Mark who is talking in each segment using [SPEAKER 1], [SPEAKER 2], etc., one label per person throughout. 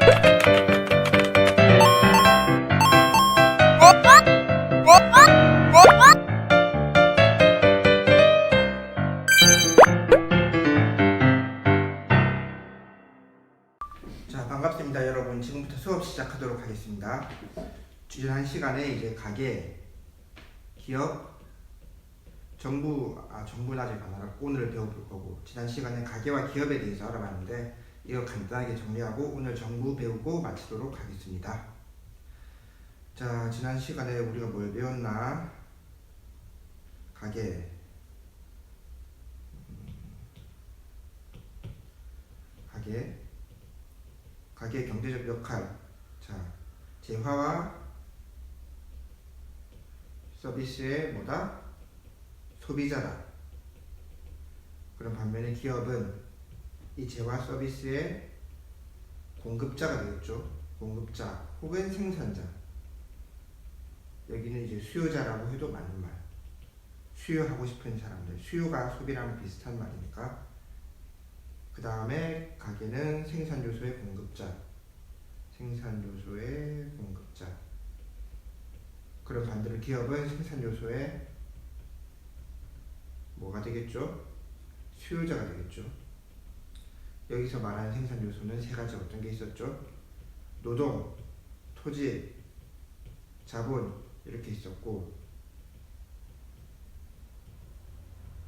[SPEAKER 1] 자, 반갑습니다 여러분. 지금부터 수업 시작하도록 하겠습니다. 지난 시간에 이제 가계, 기업, 정부는 아직 안 알았고 오늘 배워볼 거고, 지난 시간에 가계와 기업에 대해서 알아봤는데 이거 간단하게 정리하고 오늘 정부 배우고 마치도록 하겠습니다. 자, 지난 시간에 우리가 뭘 배웠나? 가계, 가계의 경제적 역할. 자, 재화와 서비스의 뭐다? 소비자다. 그럼 반면에 기업은 이 재화 서비스의 공급자가 되겠죠. 공급자 혹은 생산자. 여기는 이제 수요자라고 해도 맞는 말. 수요하고 싶은 사람들. 수요가 소비랑 비슷한 말이니까. 그 다음에 가계는 생산요소의 공급자. 그럼 반대로 기업은 생산요소의 뭐가 되겠죠? 수요자가 되겠죠. 여기서 말하는 생산요소는 세 가지 어떤 게 있었죠? 노동, 토지, 자본 이렇게 있었고,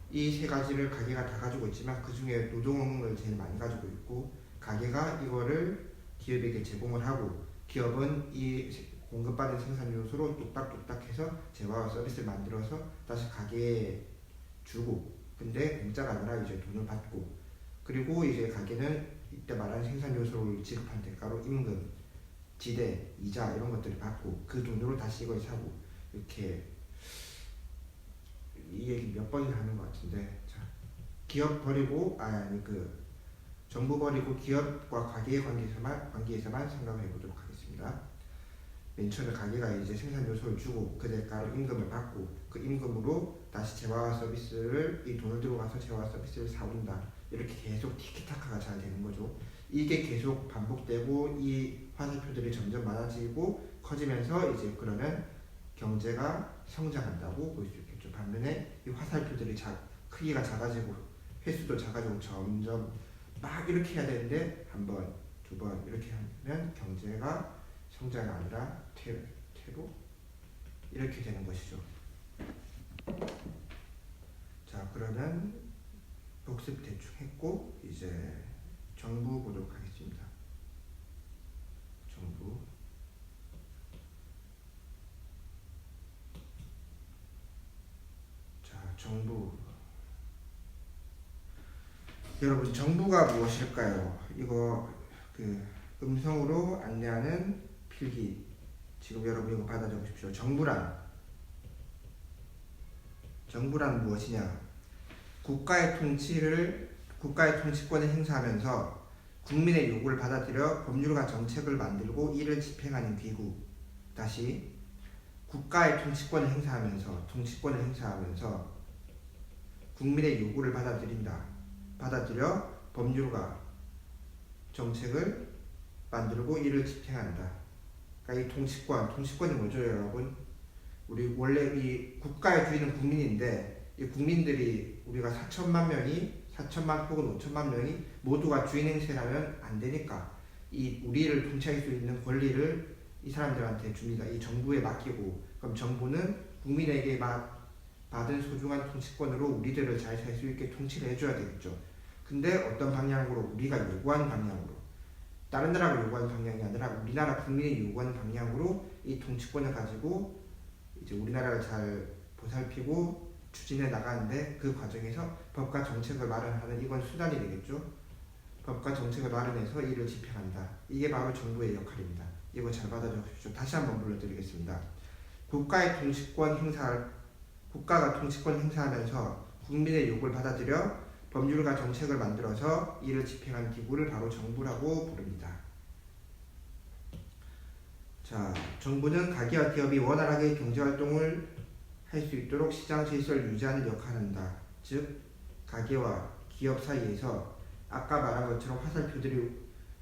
[SPEAKER 1] 이 세 가지를 가계가 다 가지고 있지만 그 중에 노동을 제일 많이 가지고 있고, 가계가 이거를 기업에게 제공을 하고 기업은 이 공급받은 생산 요소로 뚝딱뚝딱 해서 재화와 서비스를 만들어서 다시 가게에 주고, 근데 공짜가 아니라 이제 돈을 받고, 그리고 이제 가게는 이때 말한 생산 요소를 지급한 대가로 임금, 지대, 이자 이런 것들을 받고 그 돈으로 다시 이걸 사고, 이렇게 이 얘기 몇 번이나 하는 것 같은데, 자, 기업 버리고 정부 버리고 기업과 가계의 관계에서만 생각을 해보도록 하겠습니다. 맨 처음에 가계가 이제 생산 요소를 주고 그 대가로 임금을 받고 그 임금으로 다시 재화와 서비스를, 이 돈을 들고 가서 재화와 서비스를 사온다. 이렇게 계속 티키타카가 잘 되는 거죠. 이게 계속 반복되고 이 화살표들이 점점 많아지고 커지면서 이제 그러면 경제가 성장한다고 볼 수 있겠죠. 반면에 이 화살표들이 크기가 작아지고 횟수도 작아지고 점점 막 이렇게 해야 되는데 한 번, 두 번 이렇게 하면 경제가 성장이 아니라 퇴보 이렇게 되는 것이죠. 자, 그러면 복습 대충 했고 이제 정부 보도록 하겠습니다. 정부. 자, 정부. 여러분, 정부가 무엇일까요? 이거 음성으로 안내하는 필기. 지금 여러분 이거 받아 적으십시오. 정부란 무엇이냐? 국가의 통치권을 행사하면서 국민의 요구를 받아들여 법률과 정책을 만들고 이를 집행하는 기구. 다시, 국가의 통치권을 행사하면서 국민의 요구를 받아들여 법률과 정책을 만들고 이를 집행한다. 그러니까 이 통치권이 뭐죠, 여러분? 우리 원래 이 국가의 주인은 국민인데, 이 국민들이 우리가 4천만 혹은 5천만 명이 모두가 주인 행세를 하면 안 되니까 이 우리를 통치할 수 있는 권리를 이 사람들한테 줍니다. 이 정부에 맡기고, 그럼 정부는 국민에게 받은 소중한 통치권으로 우리들을 잘 살 수 있게 통치를 해줘야 되겠죠. 근데 어떤 방향으로? 우리가 요구하는 방향으로, 다른 나라가 요구하는 방향이 아니라 우리나라 국민이 요구하는 방향으로 이 통치권을 가지고 이제 우리나라를 잘 보살피고 추진해 나가는데, 그 과정에서 법과 정책을 마련하는, 이건 수단이 되겠죠. 법과 정책을 마련해서 이를 집행한다. 이게 바로 정부의 역할입니다. 이거 잘 받아 적으십시오. 다시 한번 불러드리겠습니다. 국가가 통치권 행사하면서 국민의 요구를 받아들여 법률과 정책을 만들어서 이를 집행한 기구를 바로 정부라고 부릅니다. 자, 정부는 가계와 기업이 원활하게 경제활동을 할 수 있도록 시장 질서를 유지하는 역할을 한다. 즉, 가계와 기업 사이에서 아까 말한 것처럼 화살표들이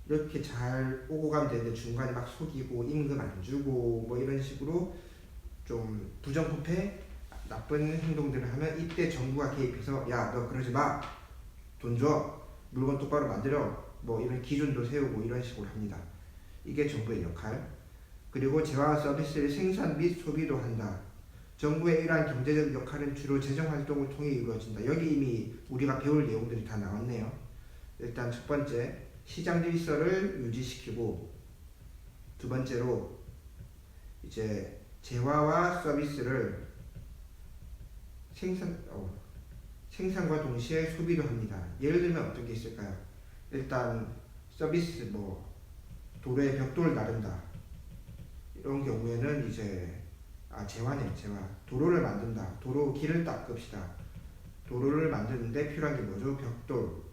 [SPEAKER 1] 이렇게 잘 오고 가면 되는데 중간에 막 속이고 임금 안 주고 뭐 이런 식으로 좀 부정부패 나쁜 행동들을 하면 이때 정부가 개입해서 야 너 그러지 마, 돈 줘, 물건 똑바로 만들어, 뭐 이런 기준도 세우고 이런 식으로 합니다. 이게 정부의 역할. 그리고 재화와 서비스를 생산 및 소비도 한다. 정부의 이러한 경제적 역할은 주로 재정활동을 통해 이루어진다. 여기 이미 우리가 배울 내용들이 다 나왔네요. 일단 첫 번째, 시장 질서를 유지시키고, 두 번째로 이제 재화와 서비스를 생산과 동시에 소비도 합니다. 예를 들면 어떤 게 있을까요? 일단 서비스, 뭐 도로에 벽돌을 나른다, 이런 경우에는 이제 재화네, 재화. 도로를 만든다. 도로 길을 닦읍시다. 도로를 만드는데 필요한 게 뭐죠? 벽돌,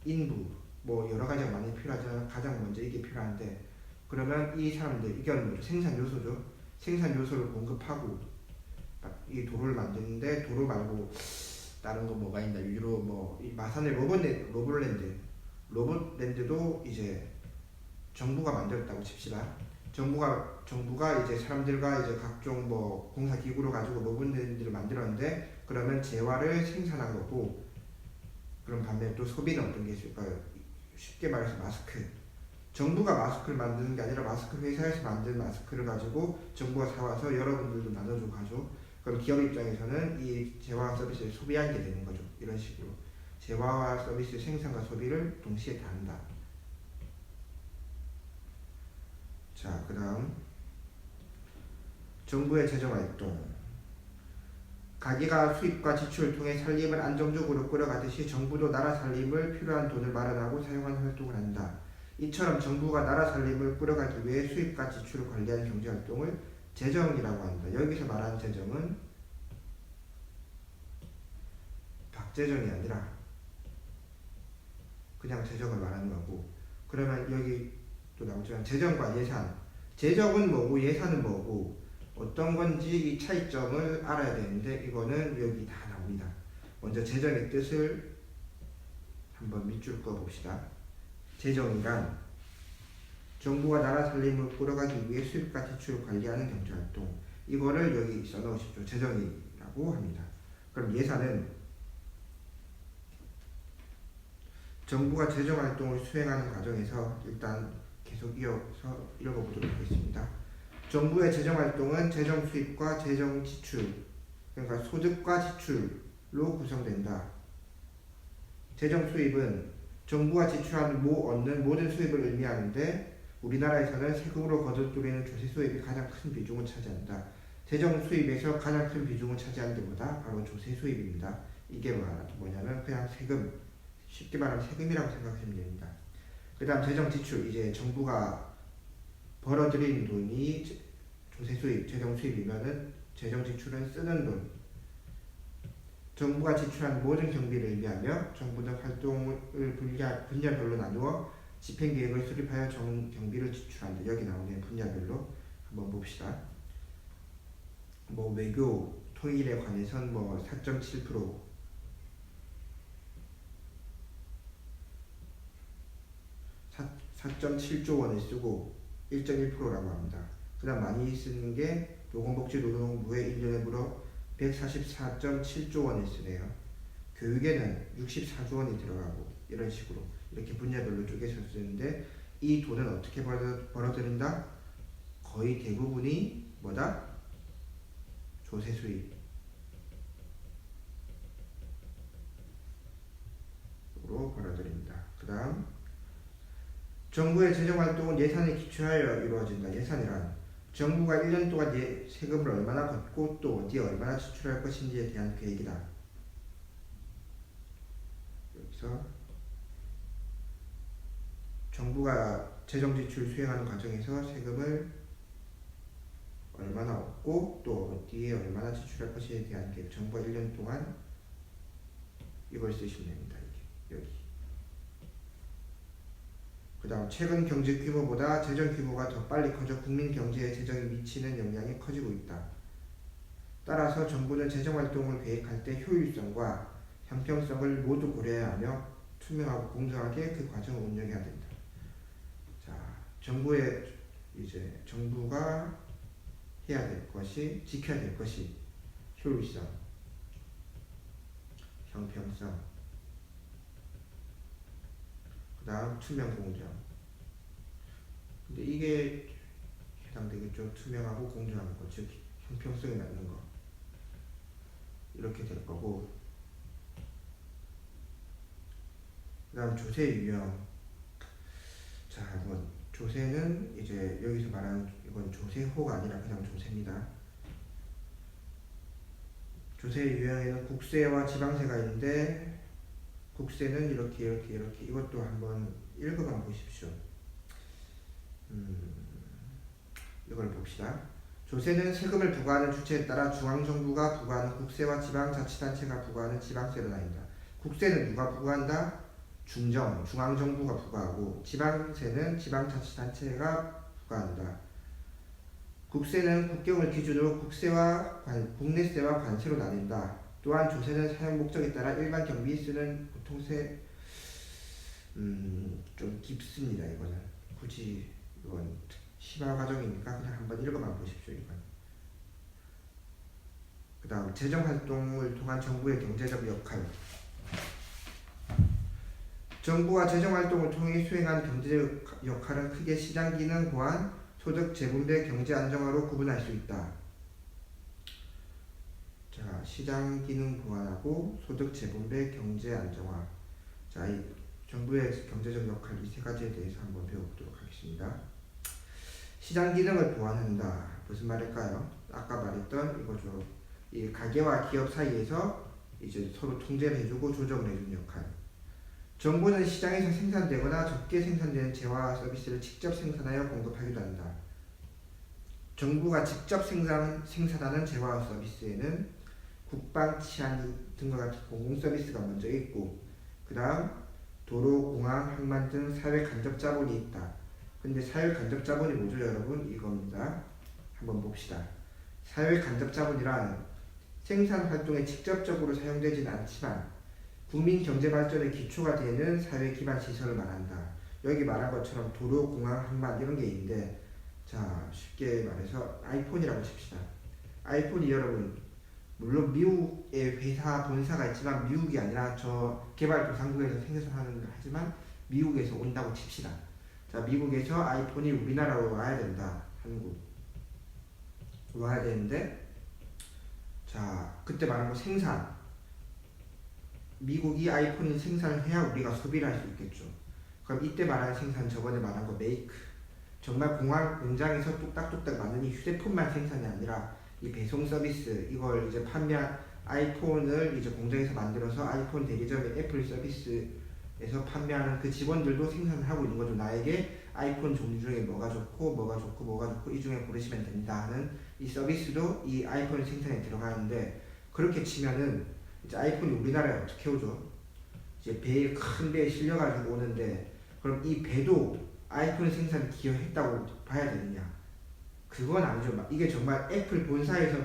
[SPEAKER 1] 인부, 뭐 여러 가지가 많이 필요하잖아요. 가장 먼저 이게 필요한데, 그러면 이 사람들, 이건 뭐죠? 생산 요소죠. 생산 요소를 공급하고 이 도로를 만드는데, 도로 말고 다른 거 뭐가 있나? 유로 뭐 마산의 로봇랜드도 이제 정부가 만들었다고 칩시다. 정부가 이제 사람들과 이제 각종 뭐 공사 기구를 가지고 로봇랜드를 만들었는데, 그러면 재화를 생산한 거고, 그럼 반면에 또 소비는 어떤 게 있을까요? 쉽게 말해서 마스크. 정부가 마스크를 만드는 게 아니라 마스크 회사에서 만든 마스크를 가지고 정부가 사와서 여러분들도 나눠주고 가죠. 그럼 기업 입장에서는 이 재화와 서비스를 소비한 게 되는 거죠. 이런 식으로 재화와 서비스 생산과 소비를 동시에 다 한다. 자, 그 다음 정부의 재정활동. 가계가 수입과 지출을 통해 살림을 안정적으로 끌어가듯이 정부도 나라 살림을 필요한 돈을 마련하고 사용하는 활동을 한다. 이처럼 정부가 나라 살림을 끌어가기 위해 수입과 지출을 관리하는 경제활동을 재정이라고 한다. 여기서 말하는 재정은 박재정이 아니라 그냥 재정을 말하는 거고, 그러면 여기 또 나오지만 재정과 예산. 재정은 뭐고 예산은 뭐고 어떤 건지 이 차이점을 알아야 되는데, 이거는 여기 다 나옵니다. 먼저 재정의 뜻을 한번 밑줄 그어 봅시다. 재정이란 정부가 나라 살림을 끌어가기 위해 수입과 지출을 관리하는 경제활동. 이거를 여기 써놓으십시오. 재정이라고 합니다. 그럼 예산은 정부가 재정활동을 수행하는 과정에서, 일단 계속 이어서 읽어보도록 하겠습니다. 정부의 재정활동은 재정 수입과 재정 지출, 그러니까 소득과 지출로 구성된다. 재정 수입은 정부가 얻는 모든 수입을 의미하는데, 우리나라에서는 세금으로 거둬들이는 조세 수입이 가장 큰 비중을 차지한다. 재정 수입에서 가장 큰 비중을 차지하는 게 뭐다? 바로 조세 수입입니다. 이게 뭐냐면 그냥 세금, 쉽게 말하면 세금이라고 생각하시면 됩니다. 그 다음 재정 지출, 이제 정부가 벌어들인 돈이 조세 수입, 재정 수입이면은 재정 지출은 쓰는 돈. 정부가 지출한 모든 경비를 의미하며, 정부는 활동을 분야별로 나누어 집행계획을 수립하여 경비를 지출한다. 여기 나오는 분야별로 한번 봅시다. 뭐 외교, 통일에 관해선 뭐 4.7%, 4.7조 원을 쓰고 1.1%라고 합니다. 그 다음 많이 쓰는 게 노동복지노동부에 1년에 무려 144.7조 원을 쓰네요. 교육에는 64조 원이 들어가고, 이런 식으로 이렇게 분야별로 쪼개서 쓰는데, 이 돈은 어떻게 벌어들인다? 거의 대부분이 뭐다? 조세 수입으로 벌어들입니다. 그 다음 정부의 재정활동은 예산에 기초하여 이루어진다. 예산이란 정부가 1년 동안 세금을 얼마나 걷고 또 어디에 얼마나 지출할 것인지에 대한 계획이다. 여기서 정부가 재정지출 수행하는 과정에서 세금을 얼마나 얻고 또 어디에 얼마나 지출할 것에 대한 계획. 정부가 1년 동안 이걸 쓰시면 됩니다. 여기. 그 다음 최근 경제 규모보다 재정 규모가 더 빨리 커져 국민 경제에 재정이 미치는 영향이 커지고 있다. 따라서 정부는 재정활동을 계획할 때 효율성과 형평성을 모두 고려해야 하며 투명하고 공정하게 그 과정을 운영해야 된다. 정부가 해야 될 것이, 지켜야 될 것이 효율성, 형평성, 그 다음 투명 공정. 근데 이게 해당되겠죠. 투명하고 공정한 것, 즉 형평성이 맞는 거, 이렇게 될 거고. 그 다음 조세 유형. 자, 뭐 조세는 이제 여기서 말하는 이건 조세호가 아니라 그냥 조세입니다. 조세 유형에는 국세와 지방세가 있는데, 국세는 이렇게 이것도 한번 읽어만 보십시오. 이걸 봅시다. 조세는 세금을 부과하는 주체에 따라 중앙정부가 부과하는 국세와 지방자치단체가 부과하는 지방세로 나뉜다. 국세는 누가 부과한다? 중앙정부가 부과하고, 지방세는 지방자치단체가 부과한다. 국세는 국경을 기준으로 국내세와 관세로 나뉜다. 또한 조세는 사용 목적에 따라 일반 경비에 쓰는 보통세, 좀 깊습니다. 이거는 굳이 이건 심화 과정이니까 그냥 한번 읽어만 보십시오. 이건. 그 다음 재정활동을 통한 정부의 경제적 역할. 정부가 재정활동을 통해 수행한 경제적 역할은 크게 시장기능 보완, 소득 재분배, 경제 안정화로 구분할 수 있다. 자, 시장기능 보완하고 소득 재분배, 경제 안정화. 자, 이 정부의 경제적 역할 이 세 가지에 대해서 한번 배워보도록 하겠습니다. 시장 기능을 보완한다. 무슨 말일까요? 아까 말했던 이거죠. 이 가게와 기업 사이에서 이제 서로 통제를 해주고 조정을 해주는 역할. 정부는 시장에서 생산되거나 적게 생산되는 재화와 서비스를 직접 생산하여 공급하기도 한다. 정부가 직접 생산하는 재화와 서비스에는 국방, 치안 등과 같은 공공 서비스가 먼저 있고, 그 다음 도로, 공항, 항만 등 사회 간접 자본이 있다. 근데 사회 간접 자본이 뭐죠, 여러분? 이겁니다. 한번 봅시다. 사회 간접 자본이란 생산 활동에 직접적으로 사용되지는 않지만 국민 경제 발전의 기초가 되는 사회 기반 시설을 말한다. 여기 말한 것처럼 도로, 공항, 항만 이런 게 있는데, 자, 쉽게 말해서 아이폰이라고 칩시다. 아이폰이 여러분, 물론 미국의 회사 본사가 있지만 미국이 아니라 저 개발도상국에서 생산하는 걸 하지만 미국에서 온다고 칩시다. 자, 미국에서 아이폰이 우리나라로 와야 된다. 한국 와야 되는데, 자, 그때 말한 거 생산, 미국이 아이폰을 생산을 해야 우리가 소비를 할 수 있겠죠. 그럼 이때 말하는 생산, 저번에 말한 거 메이크, 정말 공장에서 뚝딱뚝딱 만든 이 휴대폰만 생산이 아니라 이 배송 서비스, 이걸 이제 판매한 아이폰을 이제 공장에서 만들어서 아이폰 대리점의 애플 서비스에서 판매하는 그 직원들도 생산을 하고 있는 거죠. 나에게 아이폰 종류 중에 뭐가 좋고 이 중에 고르시면 됩니다 하는 이 서비스도 이 아이폰 생산에 들어가는데, 그렇게 치면은 이제 아이폰이 우리나라에 어떻게 오죠? 이제 큰 배에 실려가지고 오는데, 그럼 이 배도 아이폰 생산에 기여했다고 봐야 되느냐? 그건 아니죠. 이게 정말 애플 본사에서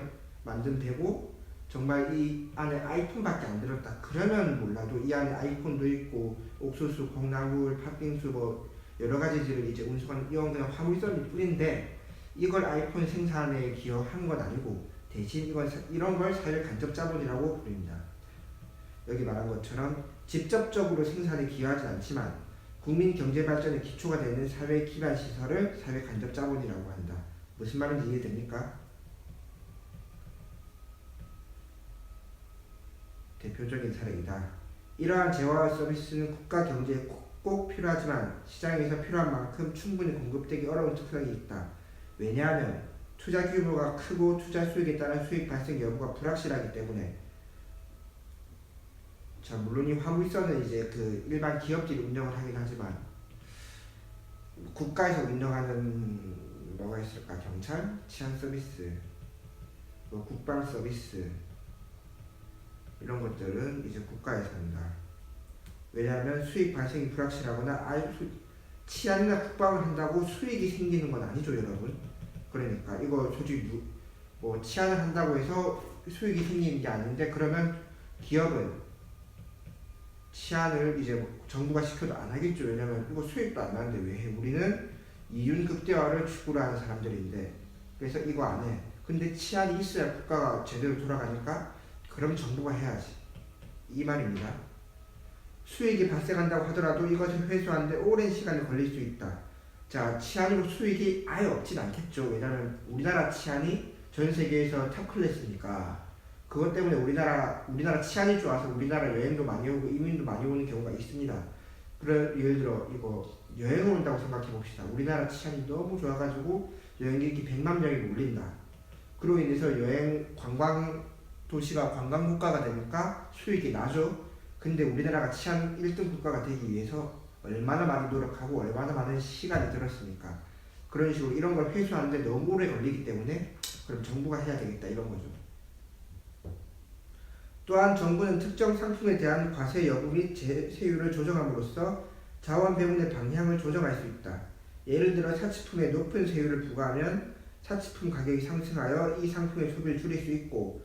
[SPEAKER 1] 만든 배고 정말 이 안에 아이폰밖에 안 들었다. 그러면 몰라도 이 안에 아이폰도 있고 옥수수, 콩나물, 팥빙수 뭐 여러 가지들을 이제 운송하는 이런 그냥 화물선일 뿐인데, 이걸 아이폰 생산에 기여한 건 아니고 대신 이런 걸 사회 간접 자본이라고 부릅니다. 여기 말한 것처럼 직접적으로 생산에 기여하지 않지만 국민 경제 발전의 기초가 되는 사회 기반 시설을 사회 간접 자본이라고 한다. 무슨 말인지 이해됩니까? 대표적인 사례이다. 이러한 재화와 서비스는 국가 경제에 꼭 필요하지만 시장에서 필요한 만큼 충분히 공급되기 어려운 특성이 있다. 왜냐하면 투자 규모가 크고 투자 수익에 따른 수익 발생 여부가 불확실하기 때문에. 자, 물론 이 화물선은 이제 그 일반 기업들이 운영을 하긴 하지만 국가에서 운영하는 뭐가 있을까? 경찰, 치안 서비스, 뭐 국방 서비스, 이런 것들은 이제 국가에서 한다. 왜냐하면 수익 발생이 불확실하거나 치안이나 국방을 한다고 수익이 생기는 건 아니죠, 여러분. 그러니까 이거 솔직히 뭐 치안을 한다고 해서 수익이 생기는 게 아닌데, 그러면 기업은 치안을 이제 정부가 시켜도 안 하겠죠. 왜냐면 이거 수익도 안 나는데 왜 해? 우리는 이윤 극대화를 추구를 하는 사람들인데, 그래서 이거 안 해. 근데 치안이 있어야 국가가 제대로 돌아가니까 그럼 정부가 해야지, 이 말입니다. 수익이 발생한다고 하더라도 이것을 회수하는데 오랜 시간이 걸릴 수 있다. 자, 치안으로 수익이 아예 없진 않겠죠. 왜냐하면 우리나라 치안이 전 세계에서 탑 클래스니까. 그것 때문에 우리나라 치안이 좋아서 우리나라 여행도 많이 오고 이민도 많이 오는 경우가 있습니다. 예를 들어 이거 여행을 온다고 생각해 봅시다. 우리나라 치안이 너무 좋아가지고 여행객이 100만 명이 몰린다. 그로 인해서 관광 도시가 관광 국가가 되니까 수익이 나죠. 근데 우리나라가 치안 1등 국가가 되기 위해서 얼마나 많이 노력하고 얼마나 많은 시간이 들었습니까? 그런 식으로 이런 걸 회수하는데 너무 오래 걸리기 때문에 그럼 정부가 해야 되겠다, 이런 거죠. 또한 정부는 특정 상품에 대한 과세 여부 및 세율을 조정함으로써 자원 배분의 방향을 조정할 수 있다. 예를 들어 사치품에 높은 세율을 부과하면 사치품 가격이 상승하여 이 상품의 소비를 줄일 수 있고,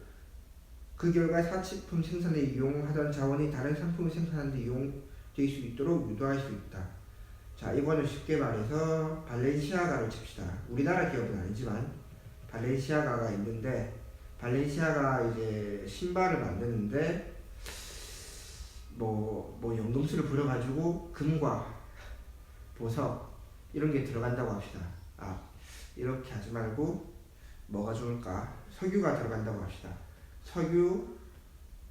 [SPEAKER 1] 그 결과 사치품 생산에 이용하던 자원이 다른 상품을 생산하는 데 이용될 수 있도록 유도할 수 있다. 자, 이거는 쉽게 말해서 발렌시아가를 칩시다. 우리나라 기업은 아니지만 발렌시아가가 있는데, 발렌시아가 이제 신발을 만드는데 뭐 연금술을 부려가지고 금과 보석 이런 게 들어간다고 합시다. 이렇게 하지 말고 뭐가 좋을까? 석유가 들어간다고 합시다. 석유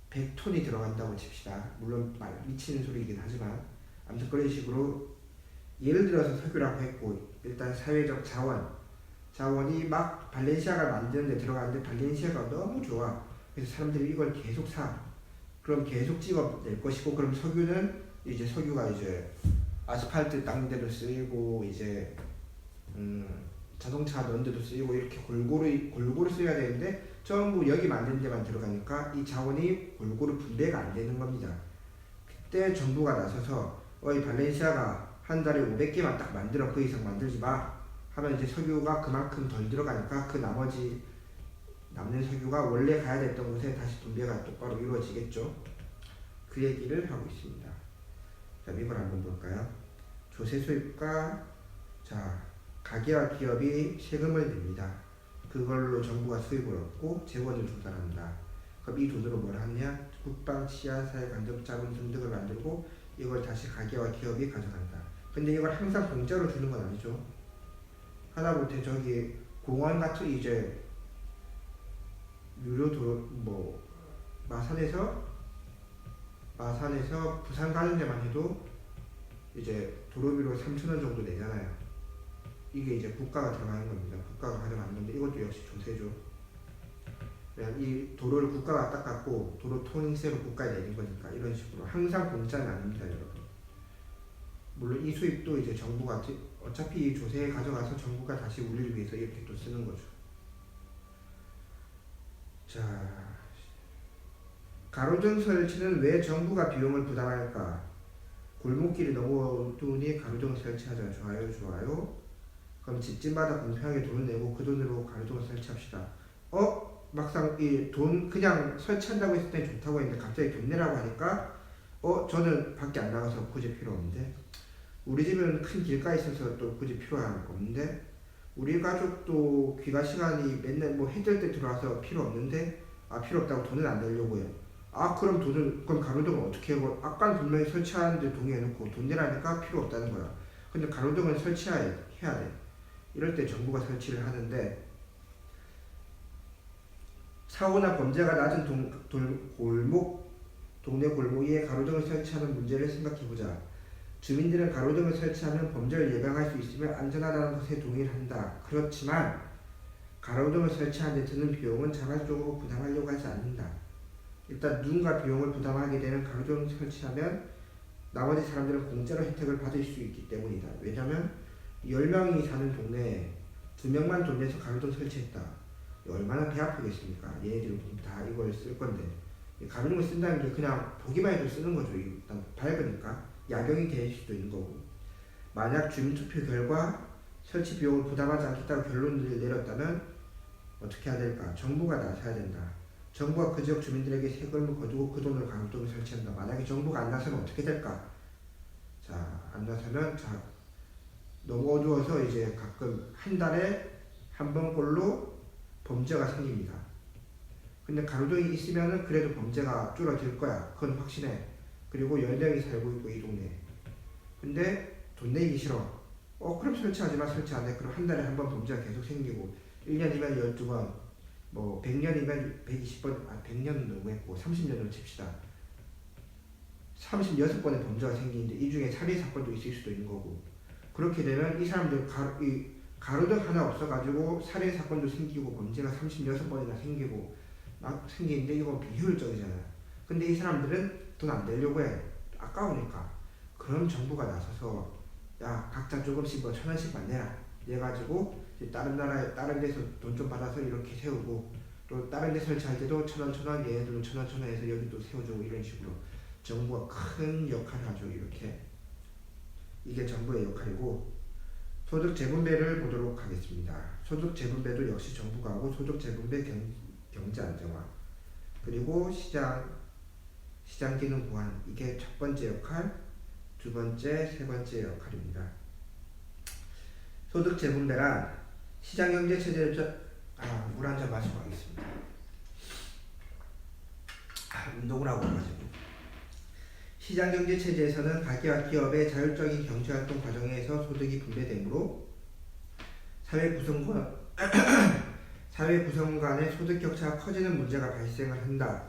[SPEAKER 1] 100톤이 들어간다고 칩시다. 물론 미치는 소리이긴 하지만 아무튼 그런 식으로 예를 들어서 석유라고 했고, 일단 사회적 자원이 막 발렌시아가 만드는 데 들어가는데 발렌시아가 너무 좋아. 그래서 사람들이 이걸 계속 사. 그럼 계속 찍어낼 것이고, 그럼 석유가 이제 아스팔트 닦는 데도 쓰이고, 이제 자동차 넣는 데도 쓰이고, 이렇게 골고루 써야 되는데 전부 여기 만드는 데만 들어가니까 이 자원이 골고루 분배가 안 되는 겁니다. 그때 정부가 나서서 발렌시아가 한 달에 500개만 딱 만들어, 그 이상 만들지 마 하면 이제 석유가 그만큼 덜 들어가니까 그 나머지 남는 석유가 원래 가야 됐던 곳에 다시 분배가 똑바로 이루어지겠죠. 그 얘기를 하고 있습니다. 자, 이걸 한번 볼까요? 조세 수입과, 자, 가게와 기업이 세금을 냅니다. 그걸로 정부가 수입을 얻고 재원을 조달한다. 그럼 이 돈으로 뭘 하느냐? 국방, 치안, 사회 간접 자본 등등을 만들고 이걸 다시 가게와 기업이 가져간다. 근데 이걸 항상 공짜로 주는 건 아니죠. 하다못해 저기 공원 같은 이제 유료 도로, 마산에서 부산 가는 데만 해도 이제 도로비로 3,000원 정도 내잖아요. 이게 이제 국가가 들어가는 겁니다. 국가가 가져가는 건데 이것도 역시 조세죠. 이 도로를 국가가 닦았고 도로 통행세로 국가에 내는 거니까 이런 식으로 항상 공짜는 아닙니다, 여러분. 물론 이 수입도 이제 정부가 어차피 이 조세에 가져가서 정부가 다시 우리를 위해서 이렇게 또 쓰는 거죠. 자, 가로등 설치는 왜 정부가 비용을 부담할까? 골목길이 너무 어두우니 가로등을 설치하자. 좋아요. 그럼 집집마다 공평하게 돈을 내고 그 돈으로 가로등을 설치합시다. 막상 이 돈 그냥 설치한다고 했을 때 좋다고 했는데 갑자기 돈 내라고 하니까 저는 밖에 안 나가서 굳이 필요 없는데, 우리 집은 큰 길가에 있어서 또 굳이 필요한 거 없는데, 우리 가족도 귀가 시간이 맨날 해질 때 들어와서 필요 없는데 필요 없다고 돈을 안 내려고 해요. 그럼 가로등을 어떻게 하고, 아까는 분명히 설치하는데 동의해놓고 돈 내라니까 필요 없다는 거야. 근데 가로등을 설치해야 돼. 이럴 때 정부가 설치를 하는데, 사고나 범죄가 낮은 동네 골목에 가로등을 설치하는 문제를 생각해보자. 주민들은 가로등을 설치하면 범죄를 예방할 수 있으며 안전하다는 것에 동의를 한다. 그렇지만 가로등을 설치하는 데 드는 비용은 자발적으로 부담하려고 하지 않는다. 일단 누군가 비용을 부담하게 되는 가로등을 설치하면 나머지 사람들은 공짜로 혜택을 받을 수 있기 때문이다. 왜냐면 10명이 사는 동네에 2명만 돈 내서 가로등 설치했다. 얼마나 배 아프겠습니까? 얘네들은 다 이걸 쓸 건데. 가로등을 쓴다는 게 그냥 보기만 해도 쓰는 거죠. 일단 밝으니까 야경이 될 수도 있는 거고. 만약 주민투표 결과 설치 비용을 부담하지 않겠다고 결론을 내렸다면 어떻게 해야 될까? 정부가 나서야 된다. 정부가 그 지역 주민들에게 세금을 거두고 그 돈으로 가로등을 설치한다. 만약에 정부가 안 나서면 어떻게 될까? 자, 안 나서면 너무 어두워서 이제 가끔 한 달에 한 번꼴로 범죄가 생깁니다. 근데 가로등이 있으면은 그래도 범죄가 줄어들 거야. 그건 확신해. 그리고 10명이 살고 있고 이 동네에. 근데 돈 내기 싫어. 그럼 설치하지 마. 설치 안 해. 그럼 한 달에 한 번 범죄가 계속 생기고 1년이면 12번, 뭐 100년이면 120번, 100년은 너무했고 30년으로 칩시다. 36번의 범죄가 생기는데 이 중에 살인 사건도 있을 수도 있는 거고. 그렇게 되면 이 사람들 가로등 하나 없어가지고 살인 사건도 생기고 범죄가 36번이나 생기고 막 생기는데 이건 비효율적이잖아요. 근데 이 사람들은 돈 안 내려고 해. 아까우니까. 그럼 정부가 나서서 야 각자 조금씩 뭐 1,000원씩만 내라. 내가지고 다른 나라에 다른 데서 돈 좀 받아서 이렇게 세우고 또 다른 데 설치할 때도 1,000원 1,000원 얘네들은 1,000원 1,000원 해서 여기 또 세워주고 이런 식으로 정부가 큰 역할을 하죠. 이렇게 이게 정부의 역할이고 소득 재분배를 보도록 하겠습니다. 소득 재분배도 역시 정부가 하고 소득 재분배 경제 안정화 그리고 시장 기능 보완 이게 첫 번째 역할, 두 번째, 세 번째 역할입니다. 소득 재분배란 시장 경제 체제를 물 한 잔 마시고 가겠습니다. 운동을 하고 와가지고 시장 경제 체제에서는 가게와 기업의 자율적인 경제 활동 과정에서 소득이 분배되므로 사회 구성원 간의 소득 격차가 커지는 문제가 발생을 한다.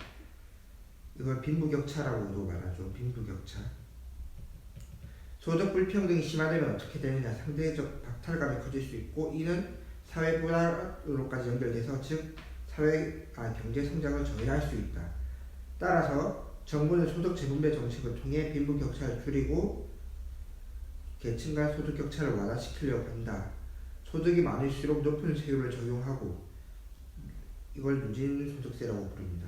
[SPEAKER 1] 이걸 빈부격차라고도 말하죠. 빈부격차. 소득 불평등이 심화되면 어떻게 되느냐. 상대적 박탈감이 커질 수 있고 이는 사회 불화로까지 연결돼서 즉 경제 성장을 저해할 수 있다. 따라서 정부는 소득 재분배 정책을 통해 빈부격차를 줄이고 계층 간 소득 격차를 완화시키려고 한다. 소득이 많을수록 높은 세율을 적용하고 이걸 누진소득세라고 부릅니다.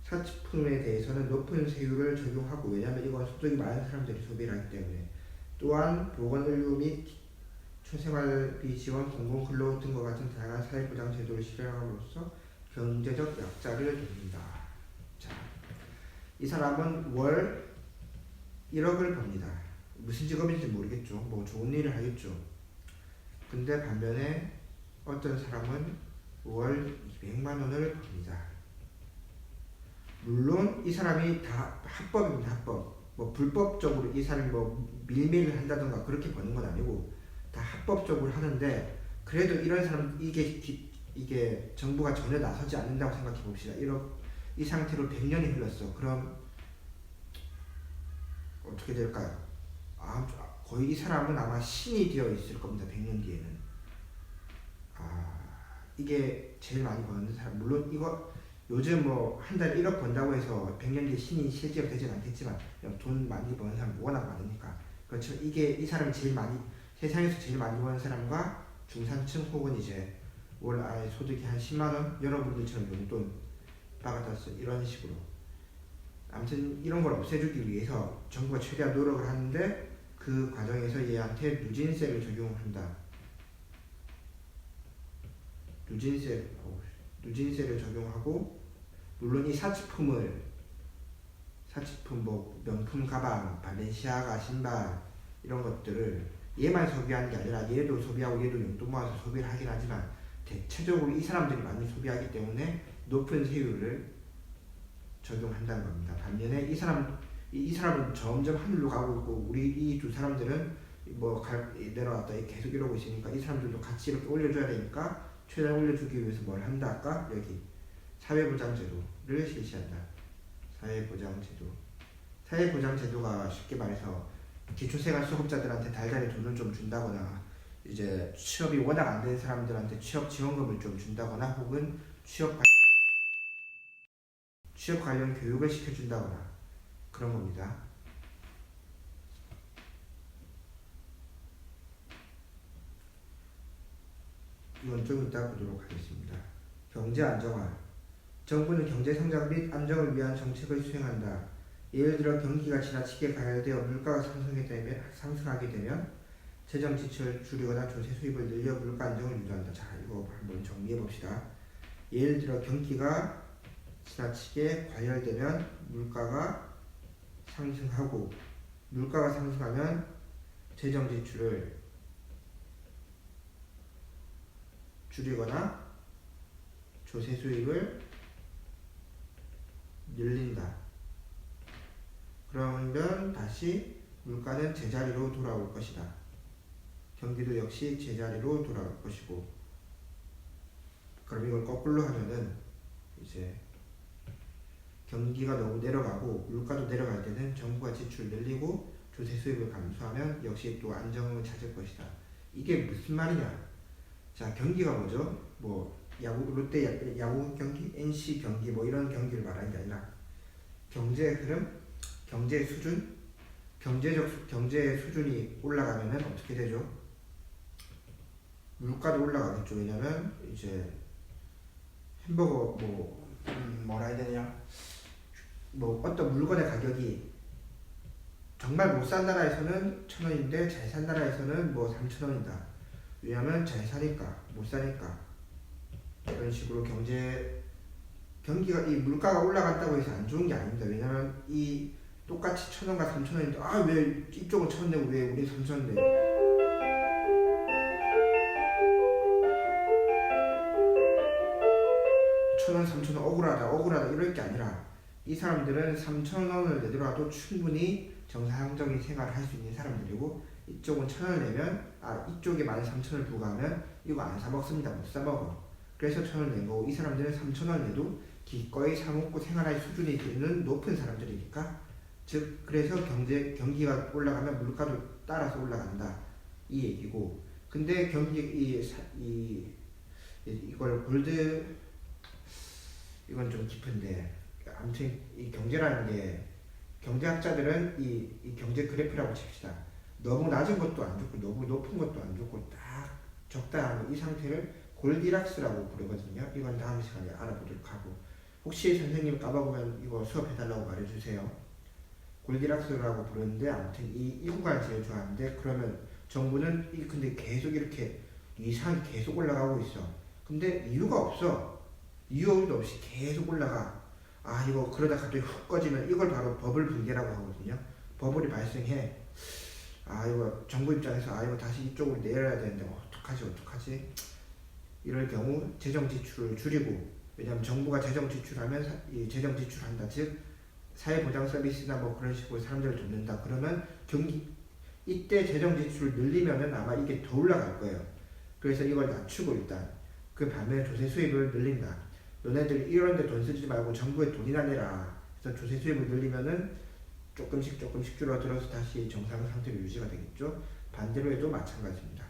[SPEAKER 1] 사치품에 대해서는 높은 세율을 적용하고 왜냐하면 이건 소득이 많은 사람들이 소비를 하기 때문에 또한 보건의료 및 생활비 지원, 공공근로 등과 같은 다양한 사회보장 제도를 실행함으로써 경제적 약자를 돕니다. 자, 이 사람은 월 1억을 법니다. 무슨 직업인지 모르겠죠. 뭐 좋은 일을 하겠죠. 근데 반면에 어떤 사람은 월 200만 원을 법니다. 물론 이 사람이 다 합법입니다. 합법. 뭐 불법적으로 이 사람이 뭐 밀매를 한다던가 그렇게 버는 건 아니고 다 합법적으로 하는데 그래도 이런 사람 이게 정부가 전혀 나서지 않는다고 생각해 봅시다. 이 상태로 100년이 흘렀어. 그럼 어떻게 될까요? 거의 이 사람은 아마 신이 되어 있을 겁니다. 100년 뒤에는. 이게 제일 많이 버는 사람. 물론 이거 요즘 뭐 한 달에 1억 번다고 해서 100년 뒤에 신이 실제로 되진 않겠지만 돈 많이 버는 사람 워낙 많으니까. 그렇죠. 이 사람이 세상에서 제일 많이 버는 사람과 중산층 혹은 이제 월 아예 소득이 한 10만 원 여러분들처럼 용돈 받았어 이런 식으로. 아무튼 이런 걸 없애주기 위해서 정부가 최대한 노력을 하는데 그 과정에서 얘한테 누진세를 적용한다. 누진세를 적용하고 물론 이 사치품 뭐 명품 가방, 발렌시아가 신발 이런 것들을 얘만 소비하는 게 아니라 얘도 소비하고 얘도 용돈 모아서 소비를 하긴 하지만 대체적으로 이 사람들이 많이 소비하기 때문에 높은 세율을 적용한다는 겁니다. 반면에 이 사람은 점점 하늘로 가고 있고 우리 이 두 사람들은 뭐 내려왔다 계속 이러고 있으니까 이 사람들도 같이 이렇게 올려줘야 되니까 최대한 올려주기 위해서 뭘 한다 할까? 여기 사회보장제도를 실시한다. 사회보장제도가 쉽게 말해서 기초생활 수급자들한테 달달이 돈을 좀 준다거나 이제 취업이 워낙 안 된 사람들한테 취업 지원금을 좀 준다거나 혹은 취업 관련 교육을 시켜준다거나 그런 겁니다. 이건 좀 이따 보도록 하겠습니다. 경제 안정화. 정부는 경제 성장 및 안정을 위한 정책을 수행한다. 예를 들어 경기가 지나치게 가열되어 물가가 상승하게 되면 재정 지출을 줄이거나 조세 수입을 늘려 물가 안정을 유도한다. 자, 이거 한번 정리해 봅시다. 예를 들어 경기가 지나치게 과열되면 물가가 상승하고 물가가 상승하면 재정 지출을 줄이거나 조세 수입을 늘린다. 그러면 다시 물가는 제자리로 돌아올 것이다. 경기도 역시 제자리로 돌아올 것이고, 그럼 이걸 거꾸로 하면은 이제 경기가 너무 내려가고 물가도 내려갈 때는 정부가 지출 늘리고 조세 수입을 감소하면 역시 또 안정을 찾을 것이다. 이게 무슨 말이냐? 자, 경기가 뭐죠? 뭐 야구 롯데 야구 경기, NC 경기 뭐 이런 경기를 말하는 게 아니라 경제 흐름, 경제 수준, 경제 수준이 올라가면은 어떻게 되죠? 물가도 올라가겠죠. 왜냐면 이제 햄버거 뭐라 해야 되냐? 뭐 어떤 물건의 가격이 정말 못 산 나라에서는 1,000원인데 잘 산 나라에서는 뭐 3,000원이다. 왜냐면 잘 사니까, 못 사니까. 이런 식으로 경기가 이 물가가 올라간다고 해서 안 좋은 게 아닙니다. 왜냐면 이 똑같이 1,000원과 3,000원인데 아 왜 이쪽은 1,000원 내고 왜 우리 3,000원 내? 1,000원, 3,000원 억울하다 이럴 게 아니라 이 사람들은 3,000원을 내더라도 충분히 정상적인 생활을 할 수 있는 사람들이고 이쪽은 1,000원을 내면 이쪽에 13,000원을 부과하면 이거 안 사 먹습니다. 못 사 먹어. 그래서 1,000원 낸 거고 이 사람들은 3,000원 내도 기꺼이 사 먹고 생활할 수준이 되는 높은 사람들이니까 즉 그래서 경기가 올라가면 물가도 따라서 올라간다 이 얘기고 근데 이걸 이건 좀 깊은데 아무튼 이 경제라는 게 경제학자들은 이 경제 그래프라고 칩시다. 너무 낮은 것도 안 좋고 너무 높은 것도 안 좋고 딱 적당한 이 상태를 골디락스라고 부르거든요. 이건 다음 시간에 알아보도록 하고 혹시 선생님 까먹으면 이거 수업해달라고 말해주세요. 골디락스라고 부르는데 아무튼 이 구간을 제일 좋아하는데 그러면 정부는 근데 계속 이렇게 이상하게 계속 올라가고 있어. 근데 이유가 없어. 이유도 없이 계속 올라가. 이거 그러다 갑자기 훅 꺼지면 이걸 바로 버블 붕괴라고 하거든요. 버블이 발생해. 이거 정부 입장에서 이거 다시 이쪽으로 내려야 되는데 어떡하지? 이럴 경우 재정 지출을 줄이고 왜냐하면 정부가 재정 지출하면 재정 지출한다. 즉 사회보장 서비스나 뭐 그런 식으로 사람들을 돕는다. 그러면 이때 재정 지출을 늘리면은 아마 이게 더 올라갈 거예요. 그래서 이걸 낮추고 일단 그 반면에 조세 수입을 늘린다. 너네들 이런데 돈 쓰지 말고 정부에 돈이나 내라. 그래서 조세 수입을 늘리면은 조금씩 줄어들어서 다시 정상 상태로 유지가 되겠죠. 반대로 해도 마찬가지입니다.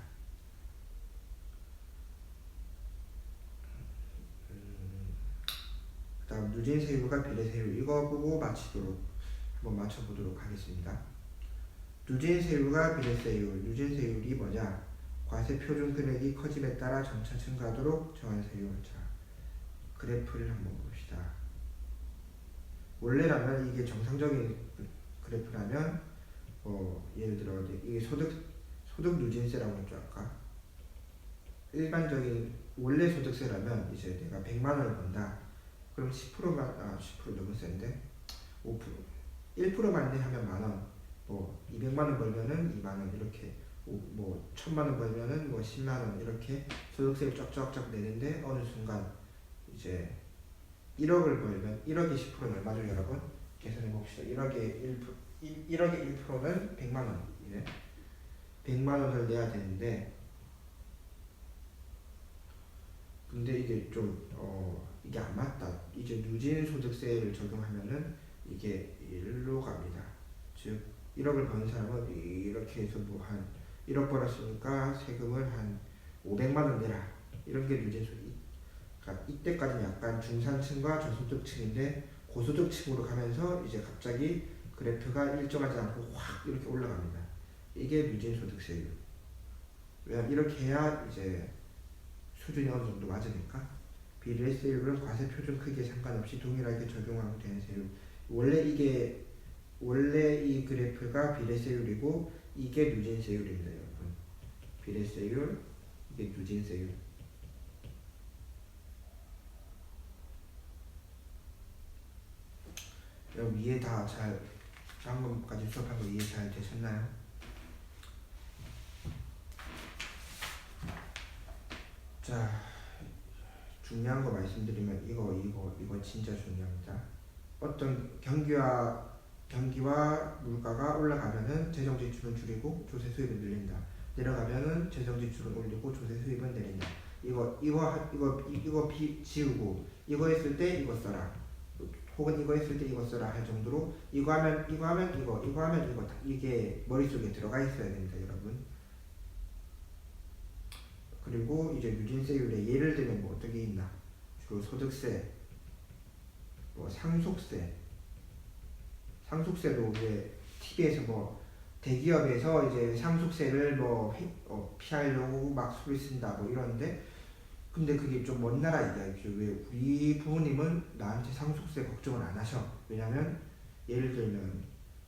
[SPEAKER 1] 다음 누진세율과 비례세율 이거 보고 한번 맞춰보도록 하겠습니다. 누진세율과 비례세율, 누진세율이 뭐냐? 과세 표준 금액이 커짐에 따라 점차 증가하도록 정한 세율. 자, 그래프를 한번 봅시다. 원래라면 이게 정상적인 그래프라면 예를 들어 이게 소득 누진세라고 했죠 아까. 일반적인 원래 소득세라면 이제 내가 100만 원을 번다. 그럼 10%만 10% 너무 센데 5% 1%만 하면 만원, 200만 원 벌면은 2만 원 이렇게 1,000만 원 벌면은 10만 원 이렇게 소득세를 쫙쫙쫙 내는데 어느 순간 이제 1억을 벌면 1억의 10%는 얼마죠 여러분? 계산해 봅시다. 1억의 1%는 100만 원이네. 100만 원을 내야 되는데 근데 이게 좀 이게 안 맞다. 이제 누진 소득세를 적용하면은 이게 1로 갑니다. 즉 1억을 버는 사람은 이렇게 해서 한 1억 벌었으니까 세금을 한 500만 원 내라. 이런 게 누진 소득. 그러니까 이때까지는 약간 중산층과 저소득층인데 고소득층으로 가면서 이제 갑자기 그래프가 일정하지 않고 확 이렇게 올라갑니다. 이게 누진 소득세율. 왜냐면 이렇게 해야 이제 수준이 어느 정도 맞으니까. 비례세율은 과세 표준 크기에 상관없이 동일하게 적용하면 되는 세율. 원래 이 그래프가 비례세율이고 이게 누진세율입니다, 여러분. 비례세율, 이게 누진세율. 여러분 이해 다 방금까지 수업한 거 이해 잘 되셨나요? 자. 중요한 거 말씀드리면 이거 진짜 중요합니다. 어떤 경기와 물가가 올라가면은 재정 지출은 줄이고 조세 수입은 늘린다. 내려가면은 재정 지출은 올리고 조세 수입은 내린다. 이거 지우고 이거 했을 때 이거 써라. 혹은 이거 했을 때 이거 써라 할 정도로 이거 하면 이거 하면 이거 이게 머릿속에 들어가 있어야 됩니다, 여러분. 그리고 이제 누진세율에 예를 들면 뭐 어떻게 있나? 주로 소득세, 뭐 상속세도 이제 TV에서 뭐 대기업에서 이제 상속세를 뭐 피하려고 막 소리 쓴다 뭐 이러는데, 근데 그게 좀 먼 나라 얘기하죠. 왜 우리 부모님은 나한테 상속세 걱정을 안 하셔. 왜냐면 예를 들면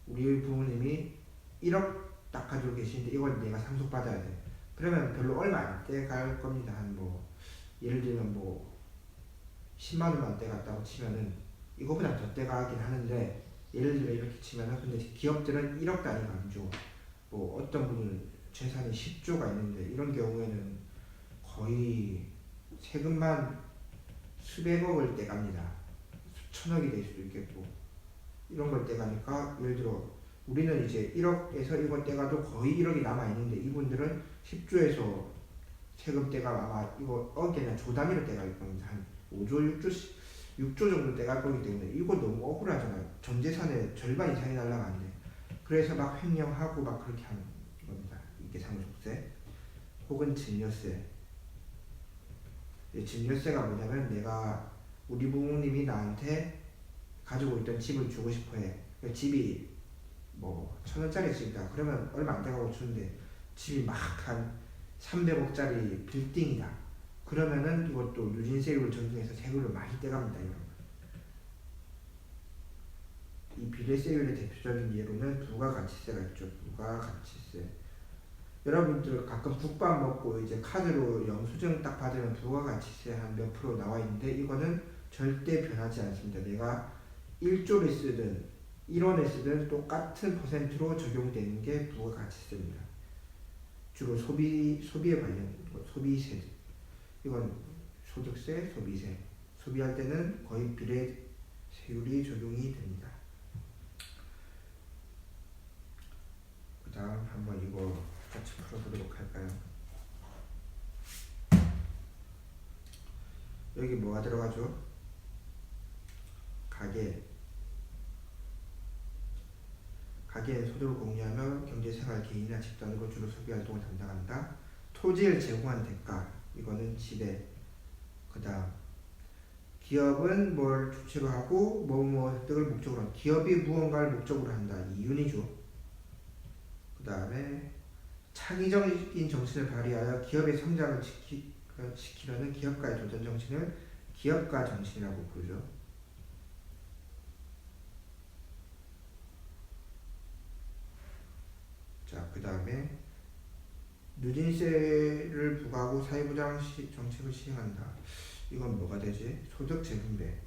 [SPEAKER 1] 우리 부모님이 1억 딱 가지고 계시는데 이걸 내가 상속받아야 돼. 그러면 별로 얼마 안 떼갈 겁니다. 한 뭐 예를 들면 뭐 10만 원만 떼갔다고 치면은 이거보다 더 떼가긴 하는데, 예를 들어 이렇게 치면은, 근데 기업들은 1억 단위가 안 줘. 뭐 어떤 분은 재산이 10조가 있는데 이런 경우에는 거의 세금만 수백억을 떼갑니다. 수천억이 될 수도 있겠고 이런 걸 떼가니까, 예를 들어 우리는 이제 1억에서 이걸 떼가도 거의 1억이 남아있는데 이분들은 10조에서 세금 떼가 아마 이거 억이나 조 단위로 떼갈 겁니다. 한 5조, 6조 정도 떼갈 거기 때문에 이거 너무 억울하잖아요. 전 재산의 절반 이상이 날라가는데. 그래서 막 횡령하고 막 그렇게 하는 겁니다. 이게 상속세 혹은 증여세. 증여세가 뭐냐면, 내가 우리 부모님이 나한테 가지고 있던 집을 주고 싶어해. 집이 뭐 1,000원짜리 집이다. 그러면 얼마 안 돼가고 주는데 집이 막 한 300억짜리 빌딩이다. 그러면은 이것도 누진세율을 적용해서 세금을 많이 떼갑니다, 여러분. 이 비례세율의 대표적인 예로는 부가가치세가 있죠. 부가가치세. 여러분들 가끔 국밥 먹고 이제 카드로 영수증 딱 받으면 부가가치세 한 몇 프로 나와 있는데, 이거는 절대 변하지 않습니다. 내가 1조를 쓰든 1원을 쓰든 똑같은 퍼센트로 적용되는 게 부가가치세입니다. 주로 소비에 관련 소비세. 이건 소득세, 소비세. 소비할 때는 거의 비례세율이 적용이 됩니다. 그 다음 한번 이거 같이 풀어보도록 할까요? 여기 뭐가 들어가죠? 가게는 소득을 공유하며 경제생활, 개인이나 집단으로 주로 소비활동을 담당한다. 토지를 제공한 대가, 이거는 지배. 그 다음 기업은 뭘 주체로 하고 뭐뭐 획득을 목적으로 한다. 기업이 무언가를 목적으로 한다. 이윤이죠. 그 다음에 창의적인 정신을 발휘하여 기업의 성장을 지키려는 기업가의 도전 정신을 기업가 정신이라고 부르죠. 자, 그 다음에 누진세를 부과하고 사회보장 정책을 시행한다. 이건 뭐가 되지? 소득 재분배.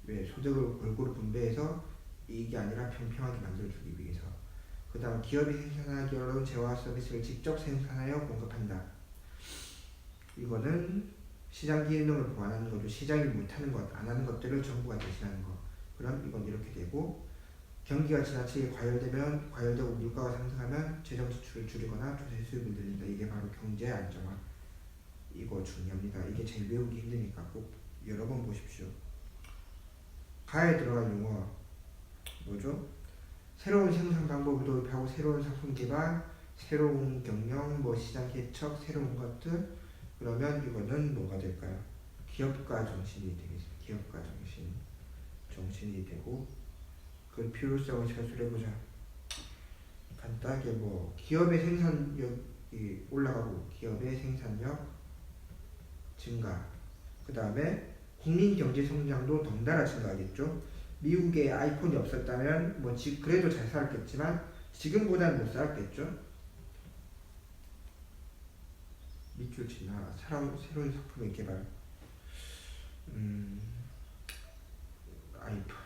[SPEAKER 1] 왜? 소득을 골고루 분배해서 이익이 아니라 평평하게 만들어주기 위해서. 그 다음 기업이 생산하기 어려운 재화와 서비스를 직접 생산하여 공급한다. 이거는 시장 기능을 보완하는 거죠. 시장이 못하는 것, 안 하는 것들을 정부가 대신하는 거. 그럼 이건 이렇게 되고, 경기가 지나치게 과열되고 물가가 상승하면 재정 지출을 줄이거나 조세 수입을 늘린다. 이게 바로 경제 안정화. 이거 중요합니다. 이게 제일 외우기 힘드니까 꼭 여러 번 보십시오. 가에 들어간 용어 뭐죠? 새로운 생산 방법을 도입하고 새로운 상품 개발, 새로운 경영, 뭐 시장 개척, 새로운 것들. 그러면 이거는 뭐가 될까요? 기업가 정신이 되겠습니다. 기업가 정신이 되고, 그 필요성을 제출해보자. 간단하게 뭐 기업의 생산력이 올라가고 기업의 생산력 증가. 그 다음에 국민 경제 성장도 덩달아 증가하겠죠. 미국에 아이폰이 없었다면 뭐 그래도 잘 살았겠지만 지금보다는 못 살았겠죠. 밑줄 치나 새로운 상품의 개발. 아이폰.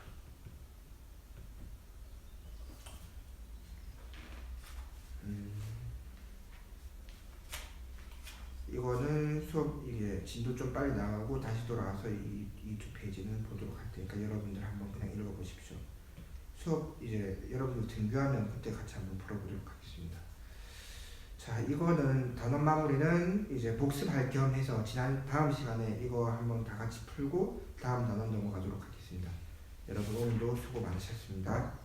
[SPEAKER 1] 이거는 수업 이게 진도 좀 빨리 나가고 다시 돌아와서 이 두 페이지는 보도록 할 테니까 여러분들 한번 그냥 읽어보십시오. 수업 이제 여러분들 등교하면 그때 같이 한번 풀어보도록 하겠습니다. 자, 이거는 단원 마무리는 이제 복습할 겸 해서 다음 시간에 이거 한번 다 같이 풀고 다음 단원 넘어가도록 하겠습니다. 여러분 오늘도 수고 많으셨습니다.